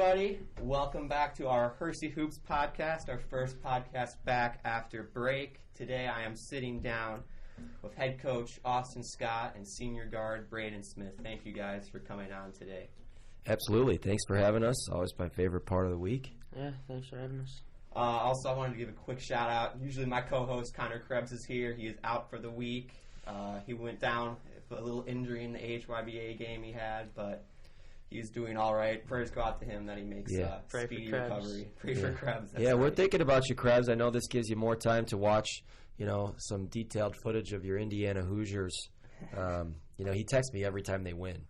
everybody. Welcome back to our Hersey Hoops podcast, our first podcast back after break. Today I am sitting down with head coach Austin Scott and senior guard Breyden Smith. Thank you guys for coming on today. Absolutely. Thanks for having us. Always my favorite part of the week. Yeah, thanks for having us. Also, I wanted to give a quick shout out. Usually my co-host Connor Krebs is here. He is out for the week. He went down with a little injury in the HYBA game he had, but he's doing all right. Prayers go out to him that he makes speedy recovery. Pray for Krebs. We're thinking about you, Krebs. I know this gives you more time to watch, some detailed footage of your Indiana Hoosiers. He texts me every time they win,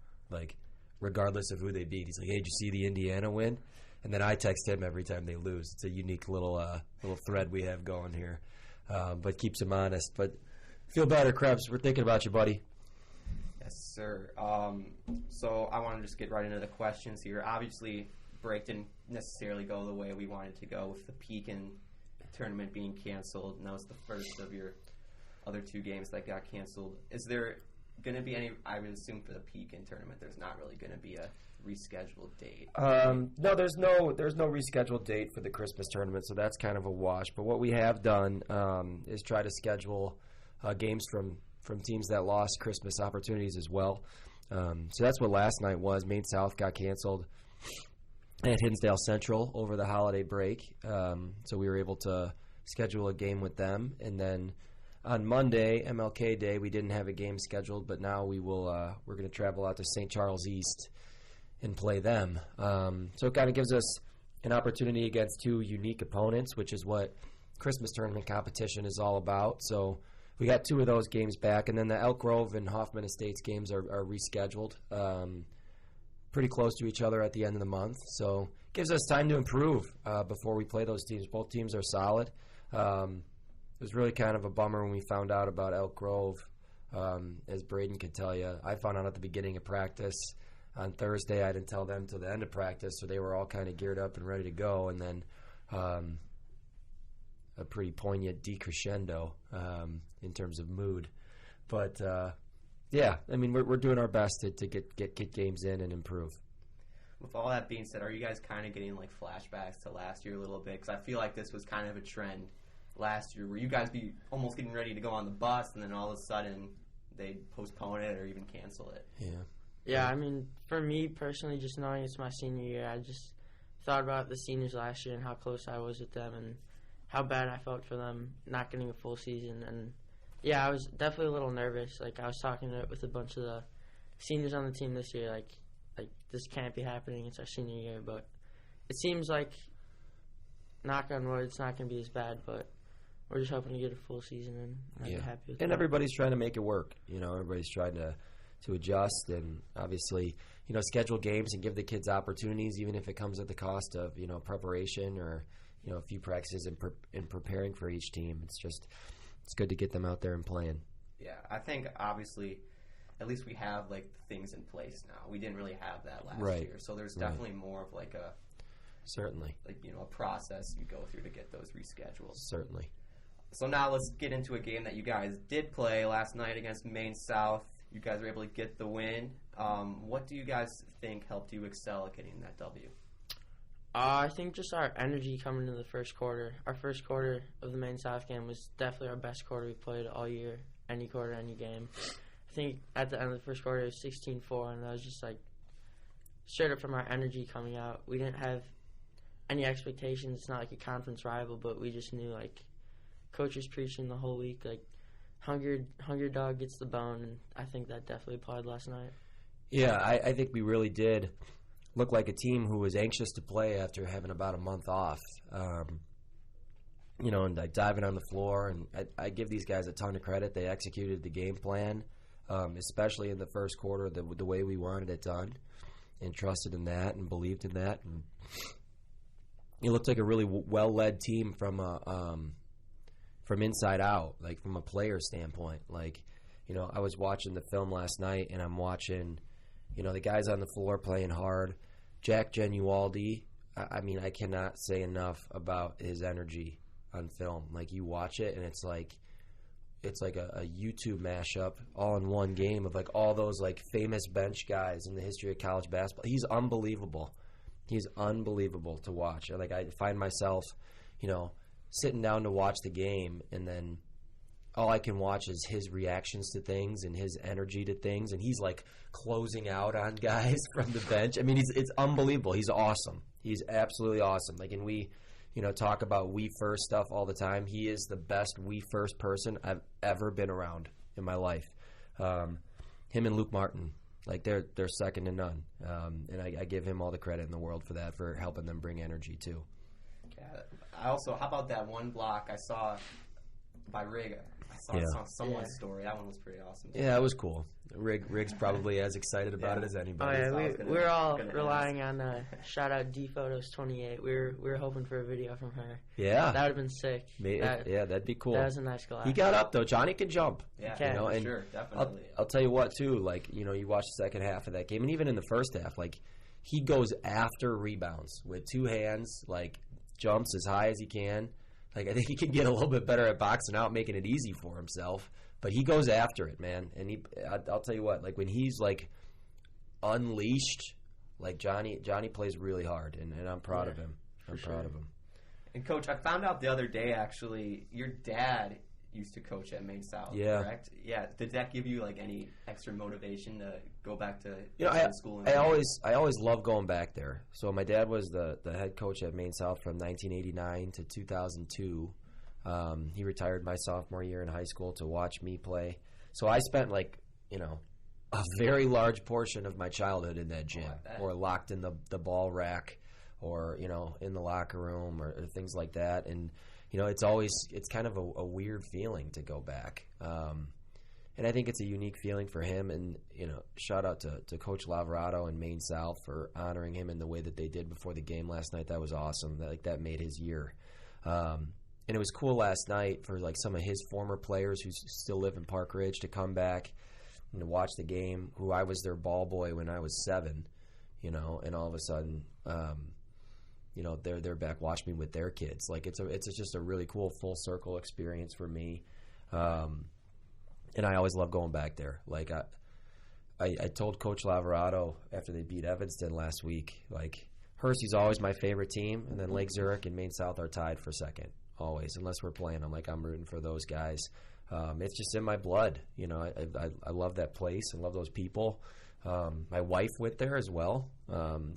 regardless of who they beat. He's like, "Hey, did you see the Indiana win?" And then I text him every time they lose. It's a unique little thread we have going here, but keeps him honest. But feel better, Krebs. We're thinking about you, buddy. Yes, sir. So I want to just get right into the questions here. Obviously, break didn't necessarily go the way we wanted to go with the Pekin tournament being canceled, and that was the first of your other two games that got canceled. Is there going to be any, I would assume for the Pekin tournament, there's not really going to be a rescheduled date? No, there's no rescheduled date for the Christmas tournament, so that's kind of a wash. But what we have done is try to schedule games from teams that lost Christmas opportunities as well. So that's what last night was. Maine South got canceled at Hinsdale Central over the holiday break. So we were able to schedule a game with them. And then on Monday, MLK Day, we didn't have a game scheduled, but now we're going to travel out to St. Charles East and play them. So it kind of gives us an opportunity against two unique opponents, which is what Christmas tournament competition is all about. So we got two of those games back, and then the Elk Grove and Hoffman Estates games are rescheduled pretty close to each other at the end of the month. So it gives us time to improve before we play those teams. Both teams are solid. It was really kind of a bummer when we found out about Elk Grove, as Breyden could tell you. I found out at the beginning of practice. On Thursday, I didn't tell them till the end of practice, so they were all kind of geared up and ready to go, and then a pretty poignant decrescendo in terms of mood. But, we're doing our best to get games in and improve. With all that being said, are you guys kind of getting flashbacks to last year a little bit? Because I feel like this was kind of a trend last year where you guys be almost getting ready to go on the bus, and then all of a sudden they'd postpone it or even cancel it. Yeah, for me personally, just knowing it's my senior year, I just thought about the seniors last year and how close I was with them and how bad I felt for them not getting a full season. And, I was definitely a little nervous. I was talking with a bunch of the seniors on the team this year, like this can't be happening. It's our senior year. But it seems like, knock on wood, it's not going to be as bad. But we're just hoping to get a full season and I'm happy with it. And everybody's trying to make it work. Everybody's trying to adjust and obviously, schedule games and give the kids opportunities, even if it comes at the cost of, preparation or, a few practices in preparing for each team. It's good to get them out there and playing. Yeah, I think obviously at least we have things in place now. We didn't really have that last year. So there's definitely more of certainly a process you go through to get those rescheduled. Certainly. So now let's get into a game that you guys did play last night against Maine South. You guys were able to get the win. What do you guys think helped you excel at getting that W? I think just our energy coming into the first quarter. Our first quarter of the Maine South game was definitely our best quarter we played all year, any quarter, any game. I think at the end of the first quarter it was 16-4, and that was just straight up from our energy coming out. We didn't have any expectations. It's not like a conference rival, but we just knew Coach was preaching the whole week, hungry dog gets the bone, and I think that definitely applied last night. Yeah, I think we really did look like a team who was anxious to play after having about a month off. And diving on the floor, and I give these guys a ton of credit. They executed the game plan, especially in the first quarter, the way we wanted it done, and trusted in that and believed in that. And it looked like a really well-led team from inside out, from a player standpoint. I was watching the film last night, and I'm watching, the guys on the floor playing hard. Jack Genualdi, I cannot say enough about his energy on film. You watch it, and it's like a YouTube mashup all in one game of all those famous bench guys in the history of college basketball. He's unbelievable. He's unbelievable to watch. Like, I find myself, sitting down to watch the game, and then all I can watch is his reactions to things and his energy to things, and he's like closing out on guys from the bench. I mean, it's unbelievable. He's awesome. He's absolutely awesome. Like, and we, talk about we first stuff all the time. He is the best we first person I've ever been around in my life. Him and Luke Martin, like they're second to none, and I give him all the credit in the world for that, for helping them bring energy too. Yeah. How about that one block I saw by Rig? I saw someone's story. That one was pretty awesome. Yeah, it was cool. Rig's probably as excited about it as anybody. Oh, yeah, we're all relying on shout out DPhotos28. We were hoping for a video from her. Yeah, that would have been sick. That'd be cool. That was a nice glass. He got up though. Johnny can jump. Yeah, and sure, definitely. I'll tell you what too. Like, you watch the second half of that game, and even in the first half, like he goes after rebounds with two hands, like jumps as high as he can. Like, I think he can get a little bit better at boxing out, making it easy for himself. But he goes after it, man. And I'll tell you what, like when he's like unleashed, like Johnny plays really hard, and I'm proud of him. I'm proud of him. And Coach, I found out the other day actually, your dad used to coach at Maine South, correct? Yeah. Did that give you like any extra motivation to go back to school? I always loved going back there. So my dad was the head coach at Maine South from 1989 to 2002. He retired my sophomore year in high school to watch me play. So I spent a very large portion of my childhood in that gym, or locked in the ball rack, or in the locker room, or things like that. And it's kind of a weird feeling to go back. And I think it's a unique feeling for him. And, shout out to Coach Lavorado and Maine South for honoring him in the way that they did before the game last night. That was awesome. That made his year. And it was cool last night for like some of his former players who still live in Park Ridge to come back and watch the game, who I was their ball boy when I was 7, and all of a sudden, they're back watching me with their kids. Like it's just a really cool full circle experience for me. And I always love going back there. Like I told Coach Lavorado after they beat Evanston last week, like Hersey's always my favorite team, and then Lake Zurich and Maine South are tied for second, always, unless we're playing. I'm rooting for those guys. It's just in my blood. I love that place. I love those people. My wife went there as well.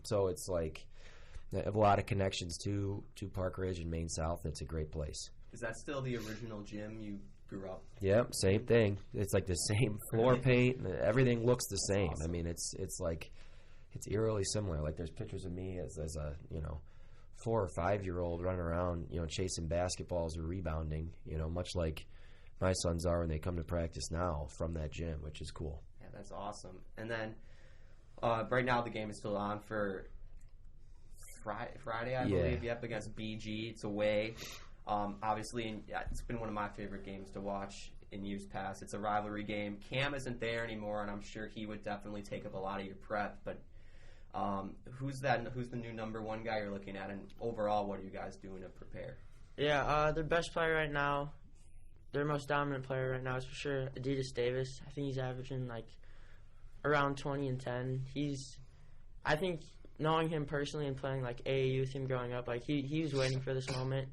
So it's like I have a lot of connections to Park Ridge and Maine South. It's a great place. Is that still the original gym you grew up? Yeah, same thing. It's like the same floor paint. Everything looks the same. Awesome. I mean, it's like it's eerily similar. Like there's pictures of me as a 4 or 5 year old running around, chasing basketballs or rebounding, much like my sons are when they come to practice now from that gym, which is cool. Yeah, that's awesome. And then right now the game is still on for Friday, I believe. Yep, against BG. It's away. Obviously, it's been one of my favorite games to watch in years past. It's a rivalry game. Cam isn't there anymore, and I'm sure he would definitely take up a lot of your prep. But who's the new number one guy you're looking at, and overall, what are you guys doing to prepare? Yeah, their best player right now, their most dominant player right now is for sure Adidas Davis. I think he's averaging like around 20 and 10. I think knowing him personally and playing like AAU with him growing up, like he was waiting for this moment.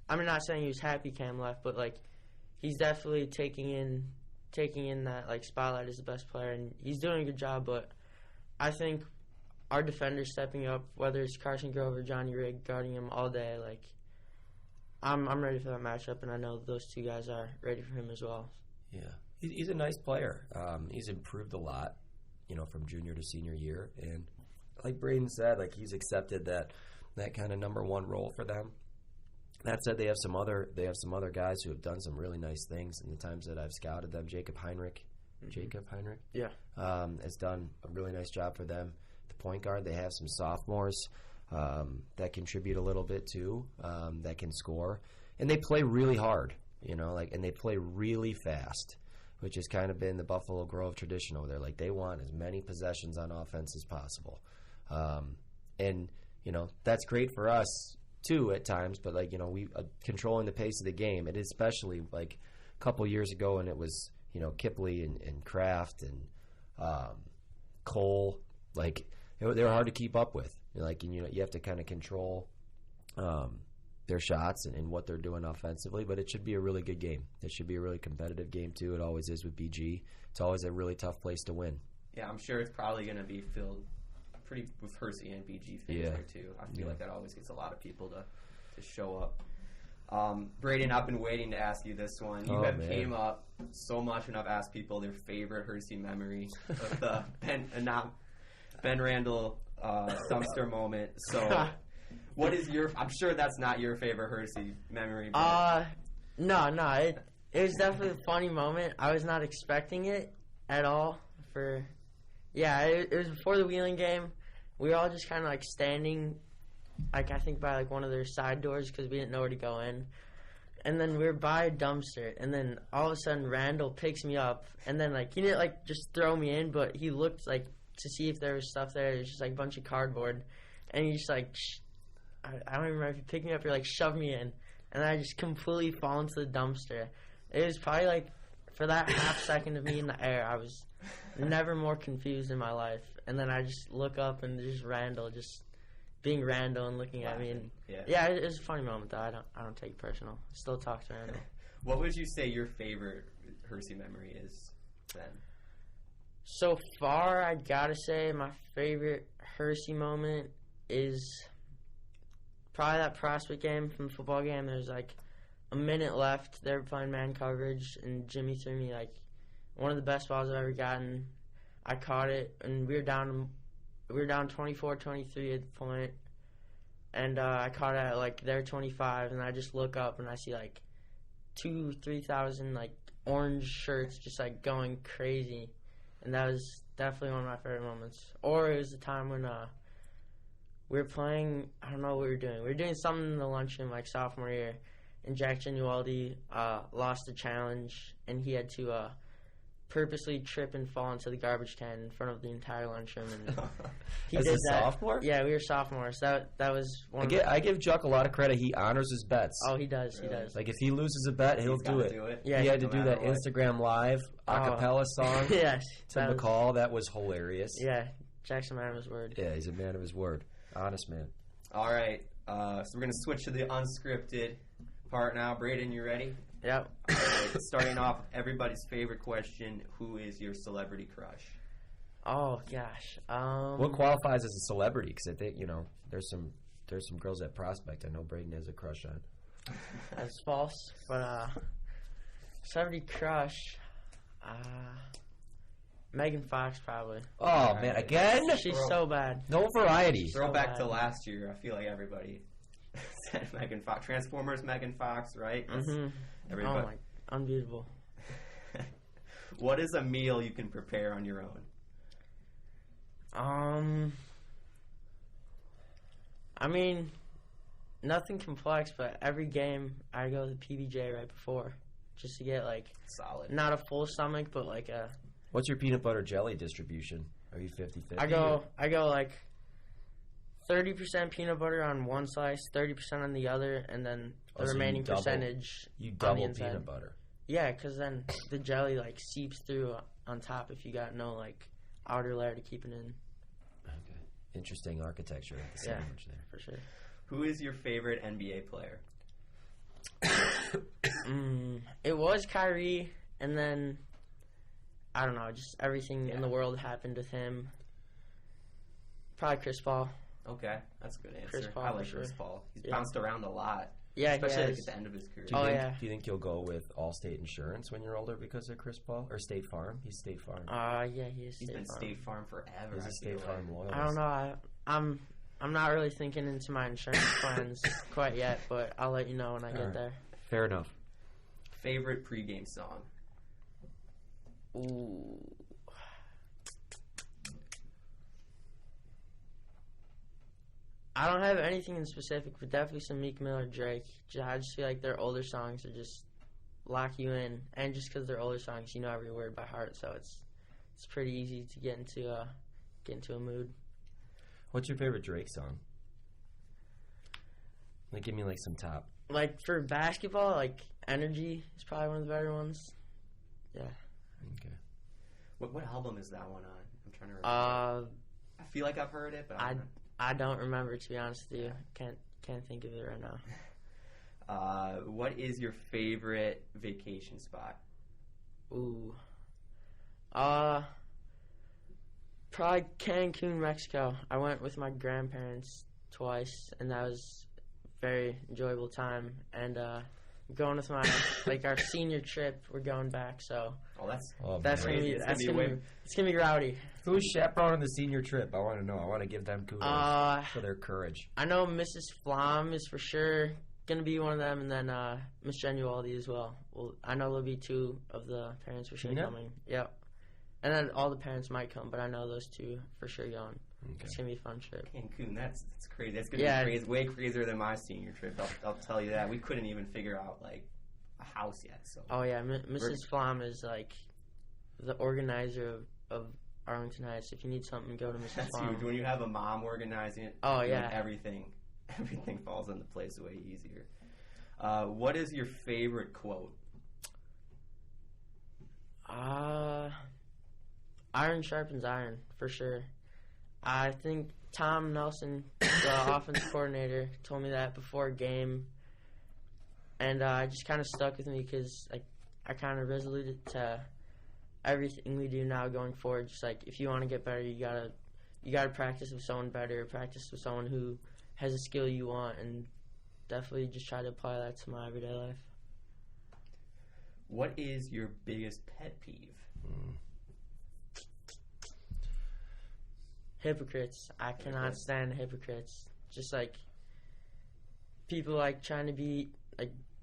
I'm not saying he was happy Cam left, but like he's definitely taking in that like spotlight as the best player, and he's doing a good job. But I think our defenders stepping up, whether it's Carson Grove or Johnny Rigg guarding him all day, like I'm ready for that matchup, and I know those two guys are ready for him as well. Yeah, he's a nice player. He's improved a lot, from junior to senior year, and like Breyden said, like he's accepted that kind of number one role for them. That said, they have some other guys who have done some really nice things in the times that I've scouted them. Jacob Heinrich, yeah, has done a really nice job for them. The point guard, they have some sophomores that contribute a little bit too, that can score, and they play really hard, and they play really fast, which has kind of been the Buffalo Grove tradition over there. Like they want as many possessions on offense as possible, and that's great for us too at times, but we controlling the pace of the game, and especially like a couple years ago when it was Kipley and Kraft and Cole, like they were hard to keep up with, You have to kind of control their shots and what they're doing offensively. But it should be a really good game. It should be a really competitive game too. It always is with BG. It's always a really tough place to win. Yeah, I'm sure it's probably going to be filled pretty with Hersey and BG fans there too. I feel like that always gets a lot of people to show up. Breyden, I've been waiting to ask you this one. You came up so much when I've asked people their favorite Hersey memory of the Ben Randall dumpster moment. So, what is your? I'm sure that's not your favorite Hersey memory. No. It was definitely a funny moment. I was not expecting it at all. It was before the Wheeling game. We were all just kind of like standing, like I think by like one of their side doors because we didn't know where to go in. And then we were by a dumpster, and then all of a sudden Randall picks me up, and then like he didn't like just throw me in, but he looked like to see if there was stuff there. There's just like a bunch of cardboard, and he just like I don't even remember if he picked me up or like shoved me in, and I just completely fall into the dumpster. It was probably like for that half second of me in the air, I was never more confused in my life. And then I just look up and there's Randall just being Randall and looking at me. And it was a funny moment though. I don't take it personal. I still talk to Randall. What would you say your favorite Hersey memory is then? So far, I gotta say my favorite Hersey moment is probably that Prospect game from the football game. There's like a minute left. They were playing man coverage, and Jimmy threw me like one of the best balls I've ever gotten. I caught it, and we were down 24-23 at the point, and I caught it at like their 25, and I just look up and I see like 2,000-3,000 like orange shirts just like going crazy, and that was definitely one of my favorite moments. Or it was the time when we were playing. I don't know what we were doing. We were doing something in the lunchroom like sophomore year, and Jack Genualdi lost a challenge, and he had to purposely trip and fall into the garbage can in front of the entire lunchroom. And he As did a that. sophomore? Yeah, we were sophomores. That was one. I give Chuck a lot of credit. He honors his bets. Oh, he does. Really? He does. Like if he loses a bet, he'll do it. Yeah, he had to no do matter that what. Instagram live acapella song Yes. to McCall. That was hilarious. Yeah, Jack's a man of his word. Yeah, he's a man of his word. Honest man. All right, so we're going to switch to the unscripted part now. Breyden, you ready? Yep. All right, starting off, everybody's favorite question, who is your celebrity crush? Oh gosh. What qualifies as a celebrity? Because I think there's some girls at Prospect I know Breyden has a crush on. That's false. But celebrity crush. Megan Fox probably. Oh man, again? She's so bad. No variety. Throw back bad. to last year. I feel like everybody said Megan Fox. Transformers, Megan Fox, right? That's everybody. Oh my, unbeatable. What is a meal you can prepare on your own? I mean, nothing complex, but every game I go to the PBJ right before, just to get like Solid. not a full stomach, but like a. What's your peanut butter jelly distribution? Are you 50-50? I go like 30% peanut butter on one slice, 30% on the other, and then the remaining percentage. You on the double inside. peanut butter. Yeah, because then the jelly like seeps through on top if you got no like outer layer to keep it in. Okay. Interesting architecture at the sandwich there. For sure. Who is your favorite NBA player? It was Kyrie, and then I don't know, just everything in the world happened with him. Probably Chris Paul. Okay, that's a good answer. Chris Paul, I like for Chris sure. Paul. He's Yeah. bounced around a lot. Yeah, especially he like has. at the end of his career. Do you think, yeah. Do you think you'll go with Allstate Insurance when you're older because of Chris Paul? Or State Farm? He's State Farm. Yeah, he is. He's been State Farm forever. He's I a State feel Farm like. loyalist. I don't know. I'm not really thinking into my insurance plans quite yet, but I'll let you know when I get there. Fair enough. Favorite pregame song? Ooh. I don't have anything in specific, but definitely some Meek Mill or Drake. I just feel like their older songs are just lock you in, and just because they're older songs, you know every word by heart, so it's pretty easy to get into a mood. What's your favorite Drake song? Like, give me like some top. Like for basketball, like Energy is probably one of the better ones. Yeah. Okay. What album is that one on? I'm trying to remember. I feel like I've heard it, but I I don't remember, to be honest with you. Can't think of it right now. What is your favorite vacation spot? Ooh. Probably Cancun, Mexico. I went with my grandparents twice, and that was a very enjoyable time. And going with my our senior trip, we're going back, so that's gonna be rowdy. Who's chaperoning the senior trip? I want to know. I want to give them kudos for their courage. I know Mrs. Flom is for sure gonna be one of them, and then Miss Genualdi as well. Well, I know there'll be two of the parents for sure coming. Yep. And then all the parents might come, but I know those two for sure going. Okay. It's going to be a fun trip. Cancun, that's crazy. That's going to be crazy, way crazier than my senior trip. I'll tell you that. We couldn't even figure out, a house yet. So. Oh, yeah. Mrs. Flom is, the organizer of Arlington Heights. If you need something, go to Mrs. That's Flom. huge. When you have a mom organizing it, everything falls into place way easier. What is your favorite quote? Iron sharpens iron, for sure. I think Tom Nelson, the offensive coordinator, told me that before a game, and it just kind of stuck with me because I kind of resolute it to everything we do now going forward. Just if you want to get better, you gotta practice with someone better, practice with someone who has a skill you want, and definitely just try to apply that to my everyday life. What is your biggest pet peeve? Hypocrites. I cannot stand hypocrites. Just people trying to be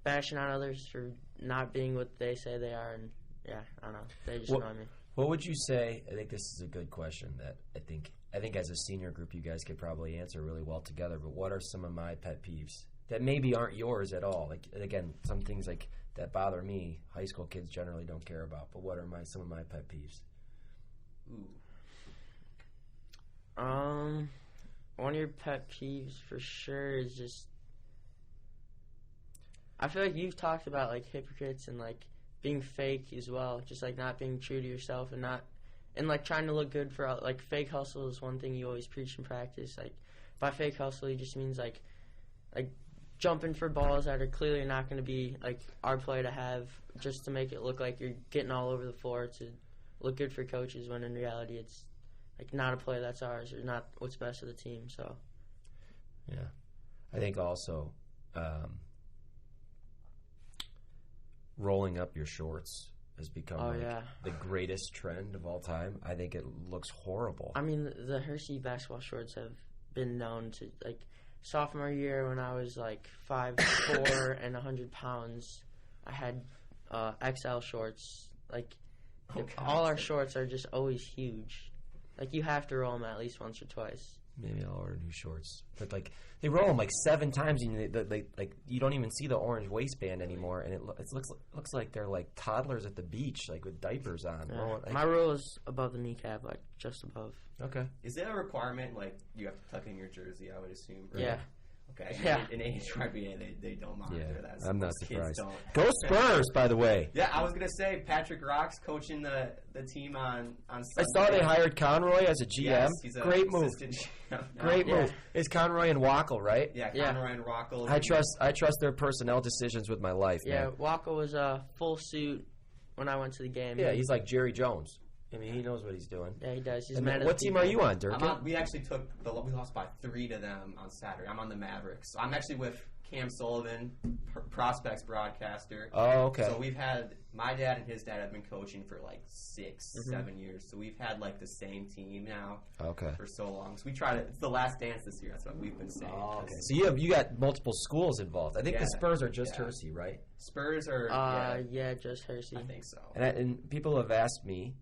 bashing on others for not being what they say they are, and I don't know. They just annoy me. What would you say? I think this is a good question that I think as a senior group you guys could probably answer really well together. But what are some of my pet peeves that maybe aren't yours at all? Again, some things that bother me, high school kids generally don't care about. But what are some of my pet peeves? Ooh. One of your pet peeves for sure is just, I feel like you've talked about hypocrites and being fake as well, just not being true to yourself and trying to look good for fake hustle is one thing you always preach in practice. By fake hustle, it just means jumping for balls that are clearly not going to be our play to have, just to make it look like you're getting all over the floor to look good for coaches, when in reality it's not a play that's ours or not what's best for the team. So yeah, I think also rolling up your shorts has become the greatest trend of all time. I think it looks horrible. I mean, the Hersey basketball shorts have been known to sophomore year when I was 5'4" and 100 pounds. I had XL shorts. All our shorts are just always huge. You have to roll them at least once or twice. Maybe I'll order new shorts. But they roll them 7 times, and you don't even see the orange waistband anymore, and it looks like they're toddlers at the beach, with diapers on. Yeah. My roll is above the kneecap, just above. Okay. Is that a requirement? You have to tuck in your jersey, I would assume. Right? Yeah. Okay. Yeah. In HYBA, they don't monitor that. So I'm not surprised. Don't. Go Spurs, by the way. Yeah, I was gonna say Patrick Rock's coaching the team on Sunday. I saw they hired Conroy as a GM. Yes, he's a great move. Great move. It's Conroy and Wackel, right? Yeah, Conroy and Wackel. I trust their personnel decisions with my life. Yeah, man. Wackel was a full suit when I went to the game. Yeah, he's like Jerry Jones. I mean, he knows what he's doing. Yeah, he does. He's what team are you on, Durkin? We actually we lost by 3 to them on Saturday. I'm on the Mavericks. I'm actually with Cam Sullivan, Prospects broadcaster. Oh, okay. So we've had, my dad and his dad have been coaching for 6, 7 years. So we've had the same team now for so long. So we try to, it's the last dance this year. That's what we've been saying. Oh, okay. So you got multiple schools involved. I think the Spurs are just Hersey, right? Spurs are, just Hersey. I think so. And people have asked me,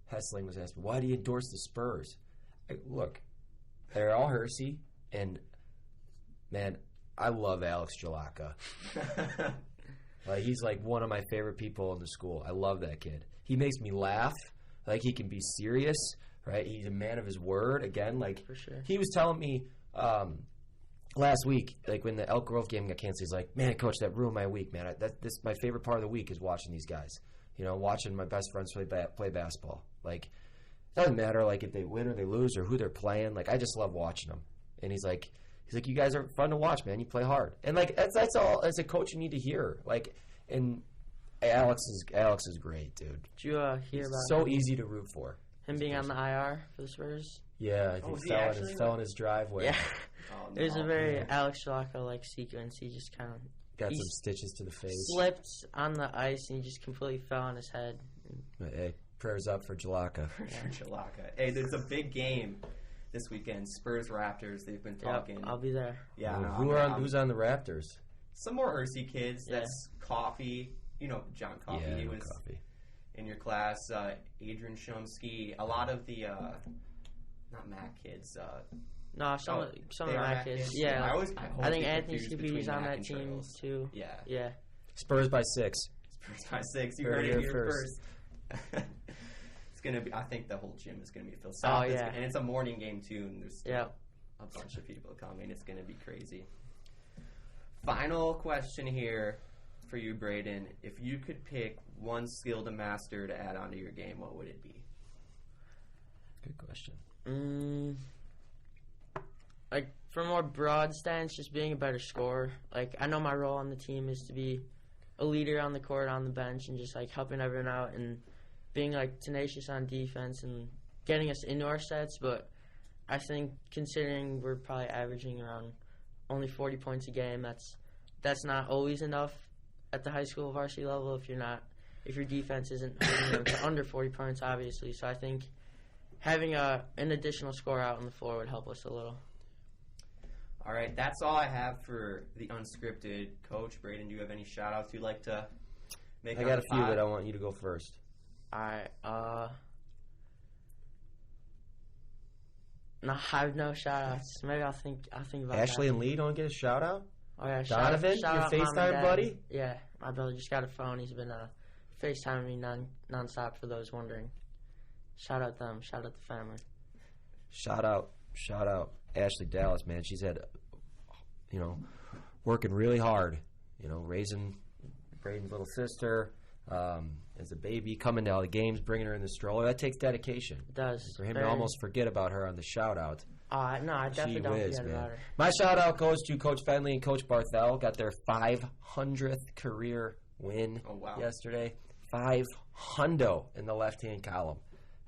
Hessling was asking, why do you endorse the Spurs? Look, they're all Hersey, and man, I love Alex Jalaka. He's one of my favorite people in the school. I love that kid. He makes me laugh. He can be serious, right? He's a man of his word. Again, for sure. He was telling me last week, when the Elk Grove game got canceled, he's like, man, coach, that ruined my week, man. This my favorite part of the week is watching these guys. Watching my best friends play basketball. doesn't matter like if they win or they lose or who they're playing. Like I just love watching them. And he's like, you guys are fun to watch, man. You play hard. And like that's all as a coach you need to hear. Like, and Alex is great, dude. Did you hear about so easy to root for him being on the IR for the Spurs? Yeah, he fell in his driveway. Yeah, Oh, it was a no, very man. Alex Shalaka like sequence. He just kind of Got some stitches to the face. slipped on the ice and he just completely fell on his head. But, hey, prayers up for Jalaka. Chalaka. Hey, there's a big game this weekend. Spurs Raptors. They've been talking. Yep, I'll be there. Yeah, no, Who's on the Raptors? some more Hersey kids. Yeah. That's Coffee. You know John Coffee. Yeah, He no was coffee. in your class. Adrian Shumsky. A lot of the not Mac kids. No, some of they the are Mac kids. Yeah, I always I think Anthony Skippy's on that team too. Yeah. Yeah. Spurs by 6. Spurs by 6. You Heard heard it it here here first. first. It's gonna be. I think the whole gym is gonna be filled. Oh, yeah. And it's a morning game too, and there's still Yeah. a bunch of people coming. It's gonna be crazy. Final question here for you, Brayden. If you could pick one skill to master to add onto your game, what would it be? Good question. Like, for more broad stance, just being a better scorer. Like, I know my role on the team is to be a leader on the court, on the bench, and just, like, helping everyone out and being, like, tenacious on defense and getting us into our sets. But I think considering we're probably averaging around only 40 points a game, that's not always enough at the high school varsity level if your defense isn't holding them to under 40 points, obviously. So I think having an additional score out on the floor would help us a little. All right, that's all I have for the unscripted. Coach Brayden, do you have any shout-outs you'd like to make? I got a few, but I want you to go first. All right. No, I have no shout-outs. Maybe I'll think about Ashley that. and Lee don't get a shout-out? Oh, yeah, Donovan, shout your out Mom and FaceTime Dad. buddy? Yeah, my brother just got a phone. He's been FaceTiming me nonstop for those wondering. Shout out them. Shout out the family. Shout out Ashley Dallas, man. She's had, working really hard, raising Brayden's little sister as a baby, coming to all the games, bringing her in the stroller. That takes dedication. It does. For him to almost forget about her on the shout out. No, I definitely don't forget about her. My shout out goes to Coach Fenley and Coach Barthel. Got their 500th career win yesterday. 500 in the left-hand column.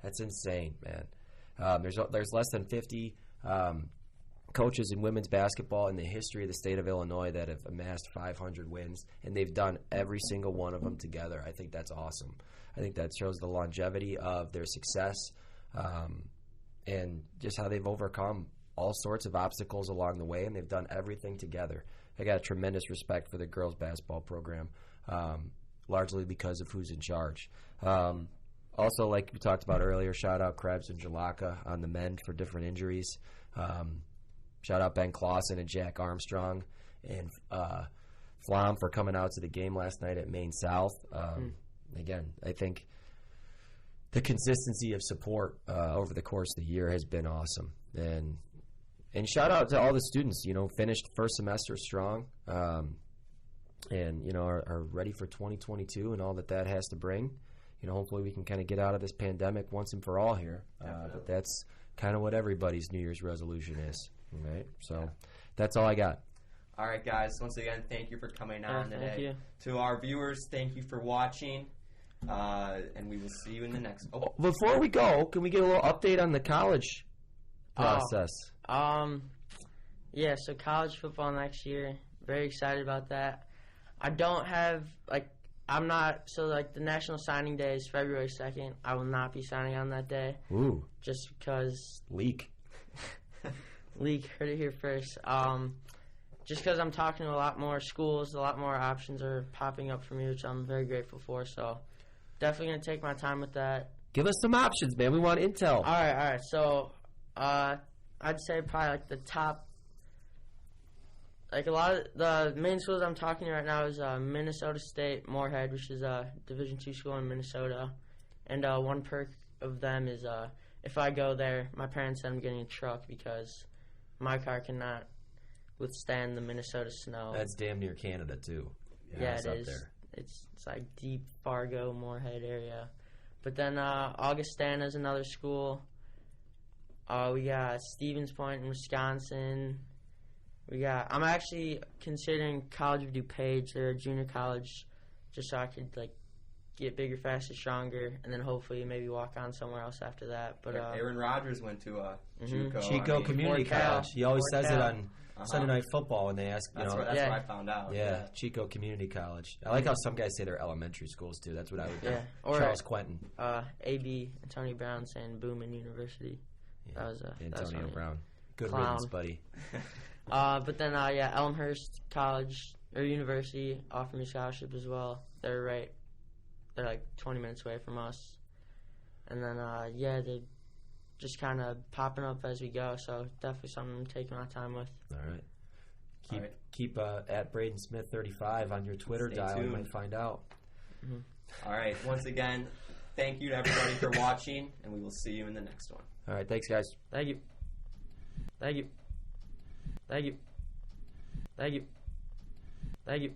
That's insane, man. There's less than 50 coaches in women's basketball in the history of the state of Illinois that have amassed 500 wins, and they've done every single one of them together. I think that's awesome. I think that shows the longevity of their success and just how they've overcome all sorts of obstacles along the way, and they've done everything together. I got tremendous respect for the girls' basketball program, largely because of who's in charge. Also, like we talked about earlier, shout out Krebs and Jalaka on the mend for different injuries. Shout out Ben Clausen and Jack Armstrong and Flom for coming out to the game last night at Maine South. Again, I think the consistency of support over the course of the year has been awesome. And shout out to all the students, finished first semester strong and, are ready for 2022 and all that has to bring. Hopefully we can kind of get out of this pandemic once and for all here. But that's kind of what everybody's New Year's resolution is, right? So that's all I got. All right, guys. Once again, thank you for coming on today. Thank you. To our viewers, thank you for watching. And we will see you in the next. Oh, Before we go, can we get a little update on the college process? Yeah, so college football next year. Very excited about that. I don't have, the National Signing Day is February 2nd. I will not be signing on that day. Ooh. Just because. Leak, heard it here first. Just because I'm talking to a lot more schools, a lot more options are popping up for me, which I'm very grateful for. So definitely going to take my time with that. Give us some options, man. We want intel. All right. So I'd say probably the top. A lot of the main schools I'm talking to right now is Minnesota State, Moorhead, which is a Division II school in Minnesota. And one perk of them is if I go there, my parents said I'm getting a truck because my car cannot withstand the Minnesota snow. That's damn near Canada, too. Yeah, it's it up is. there. It's deep Fargo, Moorhead area. But then Augustana is another school. We got Stevens Point in Wisconsin. I'm actually considering College of DuPage. They're a junior college, just so I could get bigger, faster, stronger, and then hopefully maybe walk on somewhere else after that. But Aaron Rodgers went to JUCO. Chico Community College. He always says it on Sunday Night Football when they ask. That's where I found out. Yeah, Chico Community College. I like how some guys say they're elementary schools too. That's what I would do. Yeah. Or Charles Quentin. AB Antonio Brown saying Boomin University. Yeah. That was Antonio Brown. Good Clown. riddance, buddy. But then Elmhurst College or University offered me scholarship as well. They're 20 minutes away from us. And then they're just kind of popping up as we go. So definitely something I'm taking my time with. All right. Keep at Breyden Smith 35 on your Twitter dial. Tuned. You might find out. Mm-hmm. All right. Once again, thank you to everybody for watching, and we will see you in the next one. All right. Thanks, guys. Thank you. Thank you. Thank you. Thank you. Thank you.